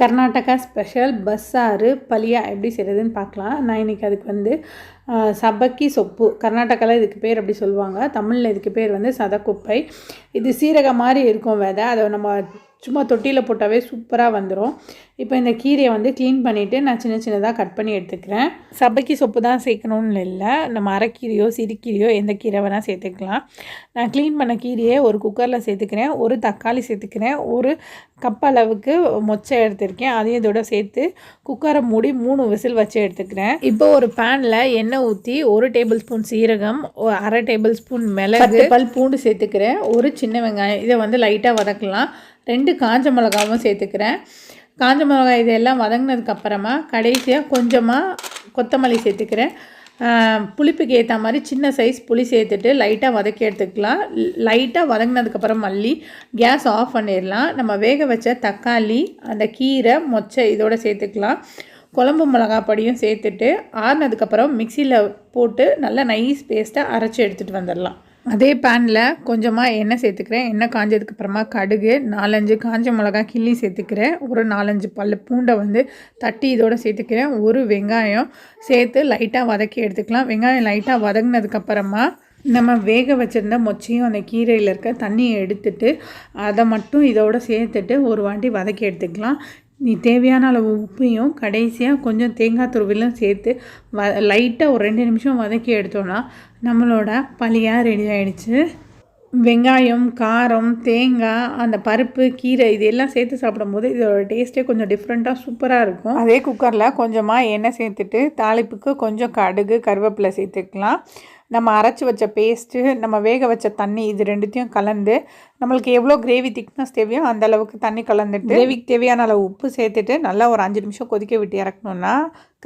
Karnataka special பஸ்ஸாறு பலியா எப்படி செய்கிறதுன்னு பார்க்கலாம். நான் இன்றைக்கி அதுக்கு வந்து சபக்கி சொப்பு, கர்நாடகாவில் இதுக்கு பேர் அப்படி சொல்லுவாங்க, தமிழில் இதுக்கு பேர் வந்து சதக்குப்பை. இது சீரகம் மாதிரி இருக்கும் விதை, அதை நம்ம சும்மா தொட்டியில் போட்டாவே சூப்பராக வந்துடும். இப்போ இந்த கீரையை வந்து க்ளீன் பண்ணிவிட்டு நான் சின்ன சின்னதாக கட் பண்ணி எடுத்துக்கிறேன். சபக்கி சொப்பு தான் சேர்க்கணுன்னு இல்லை, நம்ம அரைக்கீரையோ சிறுக்கீரையோ எந்த கீரை வேணால் சேர்த்துக்கலாம். நான் க்ளீன் பண்ண கீரையை ஒரு குக்கரில் சேர்த்துக்கிறேன், ஒரு தக்காளி சேர்த்துக்கிறேன், ஒரு கப் அளவுக்கு மொச்சை எடுத்துருக்கேன், அதையும் இதோட சேர்த்து குக்கரை மூடி 3 விசில் வச்சு எடுத்துக்கிறேன். இப்போ ஒரு பேனில் எண்ணெய் ஊற்றி 1 டேபிள் ஸ்பூன் சீரகம், 1/2 டேபிள் ஸ்பூன் மிளகு, பல் பூண்டு சேர்த்துக்கிறேன், ஒரு சின்ன வெங்காயம், இதை வந்து லைட்டாக வதக்கலாம். 2 காஞ்ச மிளகாவும் சேர்த்துக்கிறேன். காஞ்ச மிளகாய் இதெல்லாம் வதங்கினதுக்கப்புறமா கடைசியாக கொஞ்சமாக கொத்தமல்லி சேர்த்துக்கிறேன். புளிப்புக்கு ஏற்ற மாதிரி சின்ன சைஸ் புளி சேர்த்துட்டு லைட்டாக வதக்கி எடுத்துக்கலாம். லைட்டாக வதங்கினதுக்கப்புறம் மல்லி, கேஸ் ஆஃப் பண்ணிடலாம். நம்ம வேக வச்ச தக்காளி, அந்த கீரை, மொச்சை இதோடு சேர்த்துக்கலாம். குழம்பு மிளகா பொடியும் சேர்த்துட்டு ஆறுனதுக்கப்புறம் மிக்சியில் போட்டு நல்லா நைஸ் பேஸ்ட்டாக அரைச்சி எடுத்துகிட்டு வந்துடலாம். அதே பேனில் கொஞ்சமாக எண்ணெய் சேர்த்துக்கிறேன். எண்ணெய் காஞ்சதுக்கப்புறமா கடுகு, 4-5 காஞ்ச மிளகா கிள்ளி சேர்த்துக்கிறேன். ஒரு 4-5 பல் பூண்டை வந்து தட்டி இதோடு சேர்த்துக்கிறேன். ஒரு வெங்காயம் சேர்த்து லைட்டாக வதக்கி எடுத்துக்கலாம். வெங்காயம் லைட்டாக வதங்கினதுக்கப்புறமா நம்ம வேக வச்சுருந்த மொச்சையும் அந்த கீரையில் இருக்க தண்ணியை எடுத்துட்டு அதை மட்டும் இதோடு சேர்த்துட்டு ஒரு வாட்டி வதக்கி எடுத்துக்கலாம். தேவையான அளவு உப்பையும் கடைசியாக கொஞ்சம் தேங்காய் துருவிலும் சேர்த்து லைட்டாக ஒரு 2 நிமிஷம் வதக்கி எடுத்தோன்னா நம்மளோட பலியாக ரெடி ஆகிடுச்சு. வெங்காயம், காரம், தேங்காய், அந்த பருப்பு, கீரை இது எல்லாம் சேர்த்து சாப்பிடும்போது இதோட டேஸ்ட்டே கொஞ்சம் டிஃப்ரெண்ட்டாக சூப்பராக இருக்கும். அதே குக்கரில் கொஞ்சமாக எண்ணெய் சேர்த்துட்டு தாளிப்புக்கு கொஞ்சம் கடுகு, கருவேப்பிலை சேர்த்துக்கலாம். நம்ம அரைச்சி வச்ச பேஸ்ட்டு, நம்ம வேக வச்ச தண்ணி, இது ரெண்டுத்தையும் கலந்து நம்மளுக்கு எவ்வளோ கிரேவி திக்னஸ் தேவையோ அந்த அளவுக்கு தண்ணி கலந்துட்டு கிரேவிக்கு தேவையான அளவு உப்பு சேர்த்துட்டு நல்லா ஒரு 5 நிமிஷம் கொதிக்க விட்டு இறக்கணுன்னா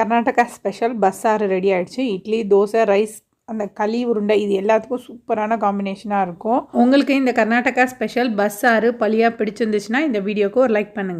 கர்நாடகா ஸ்பெஷல் பஸ்ஸாறு ரெடி ஆகிடுச்சு. இட்லி, தோசை, ரைஸ், அந்த களி உருண்டை இது எல்லாத்துக்கும் சூப்பரான காம்பினேஷனாக இருக்கும். உங்களுக்கு இந்த கர்நாடகா ஸ்பெஷல் பஸ்ஸாறு பலியா பிடிச்சிருந்துச்சுன்னா இந்த வீடியோக்கு ஒரு லைக் பண்ணுங்கள்.